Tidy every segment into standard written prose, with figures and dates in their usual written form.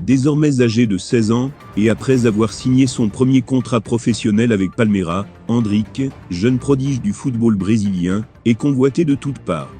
Désormais âgé de 16 ans, et après avoir signé son premier contrat professionnel avec Palmeiras, Endrick, jeune prodige du football brésilien, est convoité de toutes parts.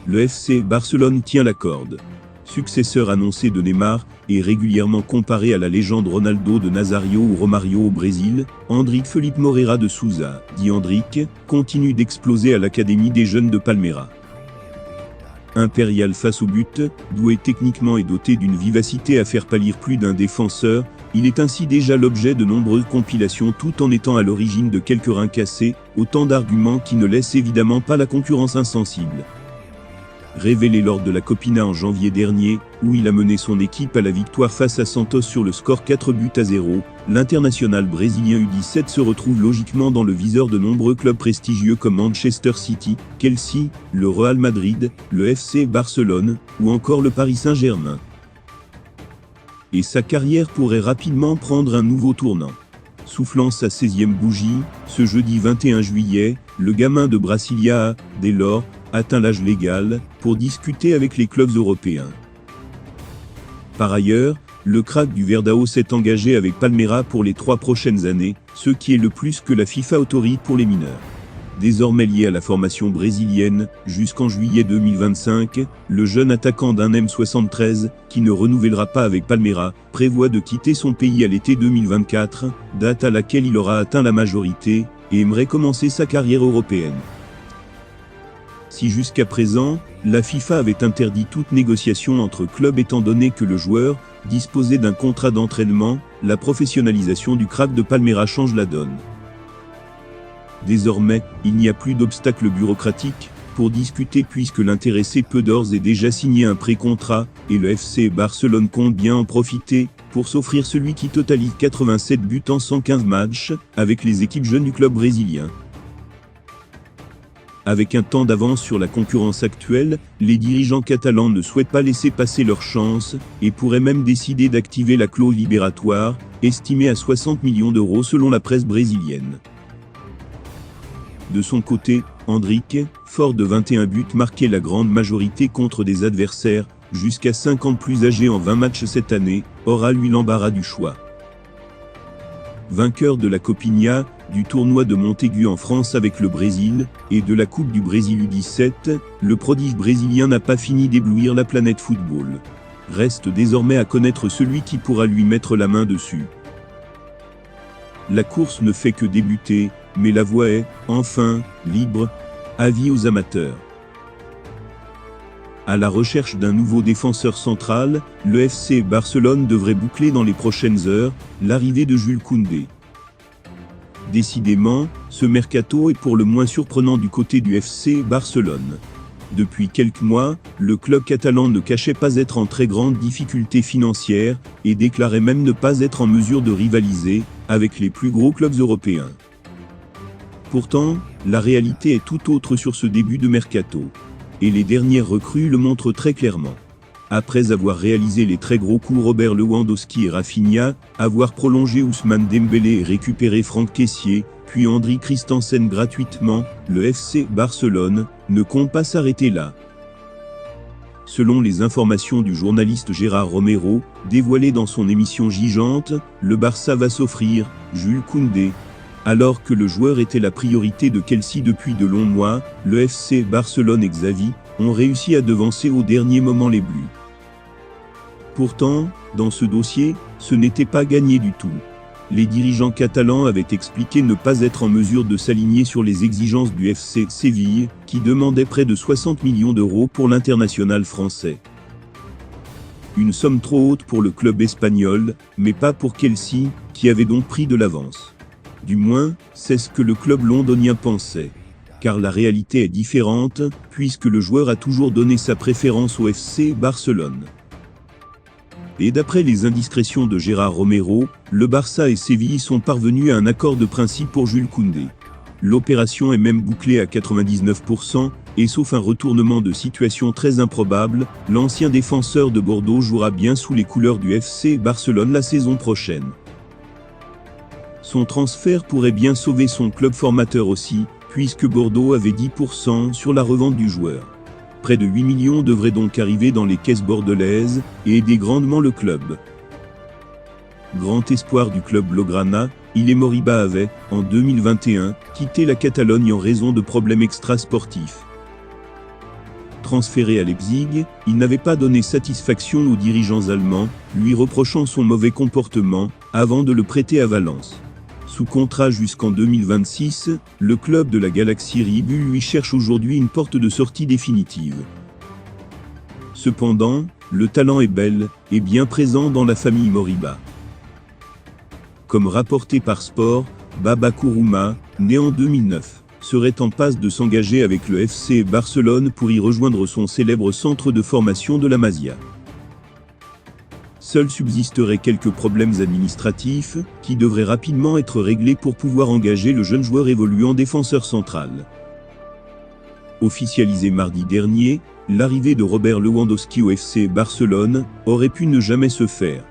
Le FC Barcelone tient la corde. Successeur annoncé de Neymar, et régulièrement comparé à la légende Ronaldo de Nazario ou Romario au Brésil, Endrick Felipe Moreira de Souza, dit Endrick, continue d'exploser à l'académie des jeunes de Palmeiras. Impérial face au but, doué techniquement et doté d'une vivacité à faire pâlir plus d'un défenseur, il est ainsi déjà l'objet de nombreuses compilations tout en étant à l'origine de quelques reins cassés, autant d'arguments qui ne laissent évidemment pas la concurrence insensible. Révélé lors de la Copina en janvier dernier, où il a mené son équipe à la victoire face à Santos sur le score 4-0, l'international brésilien U17 se retrouve logiquement dans le viseur de nombreux clubs prestigieux comme Manchester City, Chelsea, le Real Madrid, le FC Barcelone, ou encore le Paris Saint-Germain. Et sa carrière pourrait rapidement prendre un nouveau tournant. Soufflant sa 16e bougie, ce jeudi 21 juillet, le gamin de Brasilia a, dès lors, atteint l'âge légal pour discuter avec les clubs européens. Par ailleurs, le crack du Verdão s'est engagé avec Palmeiras pour les 3 prochaines années, ce qui est le plus que la FIFA autorise pour les mineurs. Désormais lié à la formation brésilienne, jusqu'en juillet 2025, le jeune attaquant d'un M73, qui ne renouvellera pas avec Palmeiras, prévoit de quitter son pays à l'été 2024, date à laquelle il aura atteint la majorité, et aimerait commencer sa carrière européenne. Si jusqu'à présent, la FIFA avait interdit toute négociation entre clubs étant donné que le joueur disposait d'un contrat d'entraînement, la professionnalisation du crack de Palmeiras change la donne. Désormais, il n'y a plus d'obstacles bureaucratiques pour discuter puisque l'intéressé peut d'ores et déjà signer un pré-contrat, et le FC Barcelone compte bien en profiter pour s'offrir celui qui totalise 87 buts en 115 matchs avec les équipes jeunes du club brésilien. Avec un temps d'avance sur la concurrence actuelle, les dirigeants catalans ne souhaitent pas laisser passer leur chance, et pourraient même décider d'activer la clause libératoire, estimée à 60 millions d'euros selon la presse brésilienne. De son côté, Endrick, fort de 21 buts marqués la grande majorité contre des adversaires, jusqu'à 5 ans plus âgés en 20 matchs cette année, aura lui l'embarras du choix. Vainqueur de la Copinha, du tournoi de Montaigu en France avec le Brésil, et de la Coupe du Brésil U17, le prodige brésilien n'a pas fini d'éblouir la planète football. Reste désormais à connaître celui qui pourra lui mettre la main dessus. La course ne fait que débuter, mais la voie est, enfin, libre. Avis aux amateurs. À la recherche d'un nouveau défenseur central, le FC Barcelone devrait boucler dans les prochaines heures l'arrivée de Jules Koundé. Décidément, ce mercato est pour le moins surprenant du côté du FC Barcelone. Depuis quelques mois, le club catalan ne cachait pas être en très grande difficulté financière et déclarait même ne pas être en mesure de rivaliser avec les plus gros clubs européens. Pourtant, la réalité est tout autre sur ce début de mercato. Et les dernières recrues le montrent très clairement. Après avoir réalisé les très gros coups Robert Lewandowski et Rafinha, avoir prolongé Ousmane Dembélé et récupéré Franck Kessié, puis Andri Christensen gratuitement, le FC Barcelone ne compte pas s'arrêter là. Selon les informations du journaliste Gérard Romero, dévoilées dans son émission Gigante, le Barça va s'offrir Jules Koundé. Alors que le joueur était la priorité de Chelsea depuis de longs mois, le FC Barcelone et Xavi ont réussi à devancer au dernier moment les Bleus. Pourtant, dans ce dossier, ce n'était pas gagné du tout. Les dirigeants catalans avaient expliqué ne pas être en mesure de s'aligner sur les exigences du FC Séville, qui demandait près de 60 millions d'euros pour l'international français. Une somme trop haute pour le club espagnol, mais pas pour Chelsea, qui avait donc pris de l'avance. Du moins, c'est ce que le club londonien pensait. Car la réalité est différente, puisque le joueur a toujours donné sa préférence au FC Barcelone. Et d'après les indiscrétions de Gérard Romero, le Barça et Séville sont parvenus à un accord de principe pour Jules Koundé. L'opération est même bouclée à 99%, et sauf un retournement de situation très improbable, l'ancien défenseur de Bordeaux jouera bien sous les couleurs du FC Barcelone la saison prochaine. Son transfert pourrait bien sauver son club formateur aussi, puisque Bordeaux avait 10% sur la revente du joueur. Près de 8 millions devraient donc arriver dans les caisses bordelaises et aider grandement le club. Grand espoir du club blaugrana, Ille Moriba avait, en 2021, quitté la Catalogne en raison de problèmes extrasportifs. Transféré à Leipzig, il n'avait pas donné satisfaction aux dirigeants allemands, lui reprochant son mauvais comportement, avant de le prêter à Valence. Sous contrat jusqu'en 2026, le club de la Galaxie Ribu lui cherche aujourd'hui une porte de sortie définitive. Cependant, le talent est bel et bien présent dans la famille Moriba. Comme rapporté par Sport, Baba Kourouma, né en 2009, serait en passe de s'engager avec le FC Barcelone pour y rejoindre son célèbre centre de formation de la Masia. Seuls subsisteraient quelques problèmes administratifs, qui devraient rapidement être réglés pour pouvoir engager le jeune joueur évoluant défenseur central. Officialisé mardi dernier, l'arrivée de Robert Lewandowski au FC Barcelone aurait pu ne jamais se faire.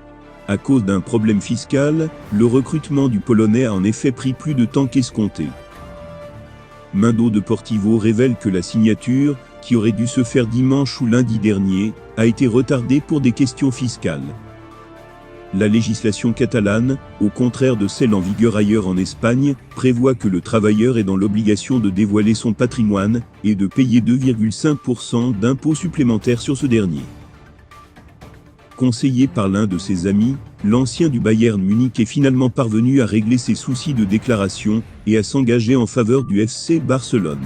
À cause d'un problème fiscal, le recrutement du Polonais a en effet pris plus de temps qu'escompté. Mundo Deportivo révèle que la signature, qui aurait dû se faire dimanche ou lundi dernier, a été retardée pour des questions fiscales. La législation catalane, au contraire de celle en vigueur ailleurs en Espagne, prévoit que le travailleur est dans l'obligation de dévoiler son patrimoine et de payer 2,5% d'impôts supplémentaires sur ce dernier. Conseillé par l'un de ses amis, l'ancien du Bayern Munich est finalement parvenu à régler ses soucis de déclaration et à s'engager en faveur du FC Barcelone.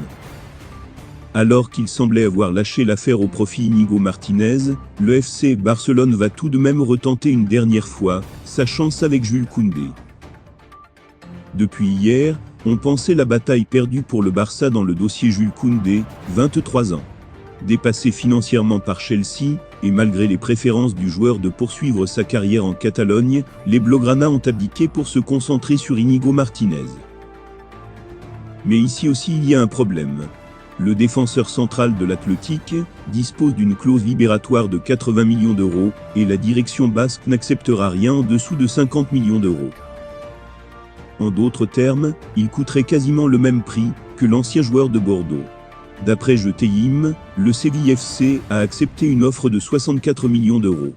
Alors qu'il semblait avoir lâché l'affaire au profit d'Inigo Martinez, le FC Barcelone va tout de même retenter une dernière fois sa chance avec Jules Koundé. Depuis hier, on pensait la bataille perdue pour le Barça dans le dossier Jules Koundé, 23 ans. Dépassé financièrement par Chelsea, et malgré les préférences du joueur de poursuivre sa carrière en Catalogne, les Blaugrana ont abdiqué pour se concentrer sur Inigo Martinez. Mais ici aussi il y a un problème. Le défenseur central de l'Athletic dispose d'une clause libératoire de 80 millions d'euros, et la direction basque n'acceptera rien en dessous de 50 millions d'euros. En d'autres termes, il coûterait quasiment le même prix que l'ancien joueur de Bordeaux. D'après Jeteim, le Séville FC a accepté une offre de 64 millions d'euros.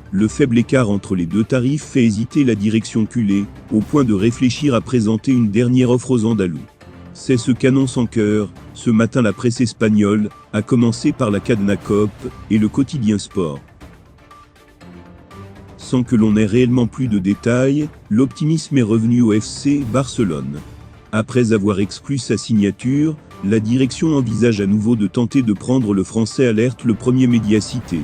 Le faible écart entre les deux tarifs fait hésiter la direction culée, au point de réfléchir à présenter une dernière offre aux Andalous. C'est ce qu'annonce en chœur, ce matin la presse espagnole, à commencer par la Cadena Cope et le quotidien Sport. Sans que l'on ait réellement plus de détails, l'optimisme est revenu au FC Barcelone. Après avoir exclu sa signature, la direction envisage à nouveau de tenter de prendre le Français Alerte, le premier média cité.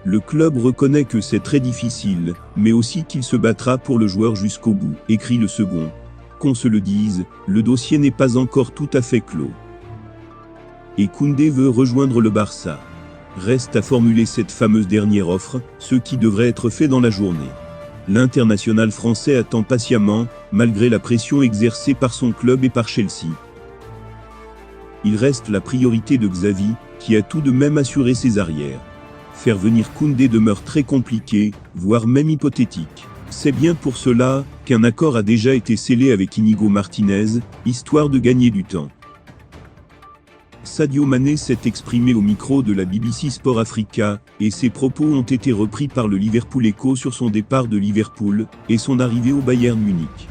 Le club reconnaît que c'est très difficile, mais aussi qu'il se battra pour le joueur jusqu'au bout, écrit le second. Qu'on se le dise, le dossier n'est pas encore tout à fait clos. Et Koundé veut rejoindre le Barça. Reste à formuler cette fameuse dernière offre, ce qui devrait être fait dans la journée. L'international français attend patiemment, malgré la pression exercée par son club et par Chelsea. Il reste la priorité de Xavi, qui a tout de même assuré ses arrières. Faire venir Koundé demeure très compliqué, voire même hypothétique. C'est bien pour cela qu'un accord a déjà été scellé avec Inigo Martinez, histoire de gagner du temps. Sadio Mané s'est exprimé au micro de la BBC Sport Africa, et ses propos ont été repris par le Liverpool Echo sur son départ de Liverpool et son arrivée au Bayern Munich.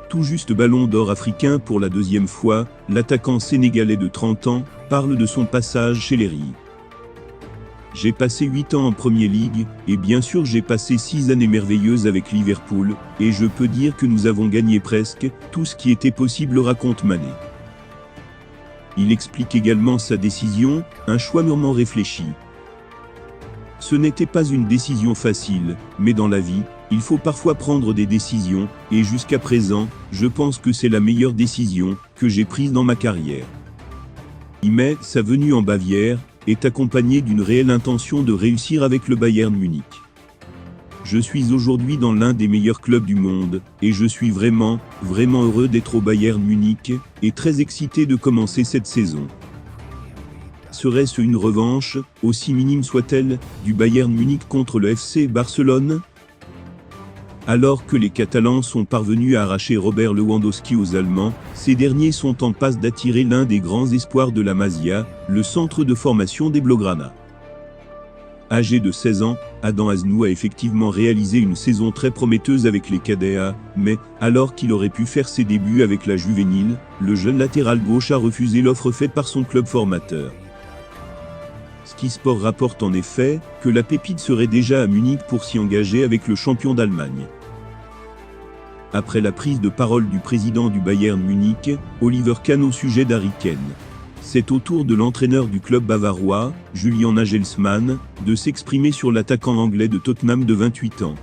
Tout juste ballon d'or africain pour la deuxième fois, l'attaquant sénégalais de 30 ans parle de son passage chez les Ris. J'ai passé 8 ans en Premier League, et bien sûr j'ai passé 6 années merveilleuses avec Liverpool, et je peux dire que nous avons gagné presque tout ce qui était possible, raconte Mané. Il explique également sa décision, un choix mûrement réfléchi. Ce n'était pas une décision facile, mais dans la vie, il faut parfois prendre des décisions, et jusqu'à présent, je pense que c'est la meilleure décision que j'ai prise dans ma carrière. Mais sa venue en Bavière est accompagnée d'une réelle intention de réussir avec le Bayern Munich. Je suis aujourd'hui dans l'un des meilleurs clubs du monde, et je suis vraiment heureux d'être au Bayern Munich, et très excité de commencer cette saison. Serait-ce une revanche, aussi minime soit-elle, du Bayern Munich contre le FC Barcelone ? Alors que les Catalans sont parvenus à arracher Robert Lewandowski aux Allemands, ces derniers sont en passe d'attirer l'un des grands espoirs de la Masia, le centre de formation des Blaugrana. Âgé de 16 ans, Adam Aznou a effectivement réalisé une saison très prometteuse avec les cadets A, mais, alors qu'il aurait pu faire ses débuts avec la juvénile, le jeune latéral gauche a refusé l'offre faite par son club formateur. Ski Sport rapporte en effet que la pépite serait déjà à Munich pour s'y engager avec le champion d'Allemagne. Après la prise de parole du président du Bayern Munich, Oliver Kahn au sujet d'Harry Kane. C'est au tour de l'entraîneur du club bavarois, Julian Nagelsmann, de s'exprimer sur l'attaquant anglais de Tottenham de 28 ans.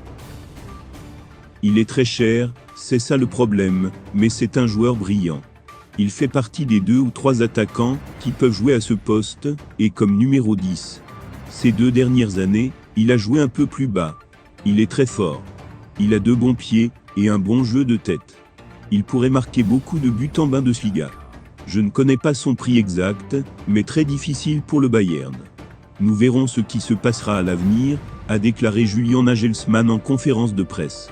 Il est très cher, c'est ça le problème, mais c'est un joueur brillant. Il fait partie des 2 ou 3 attaquants qui peuvent jouer à ce poste, et comme numéro 10. Ces 2 dernières années, il a joué un peu plus bas. Il est très fort. Il a 2 bons pieds, et un bon jeu de tête. Il pourrait marquer beaucoup de buts en Bundesliga. Je ne connais pas son prix exact, mais très difficile pour le Bayern. Nous verrons ce qui se passera à l'avenir, a déclaré Julian Nagelsmann en conférence de presse.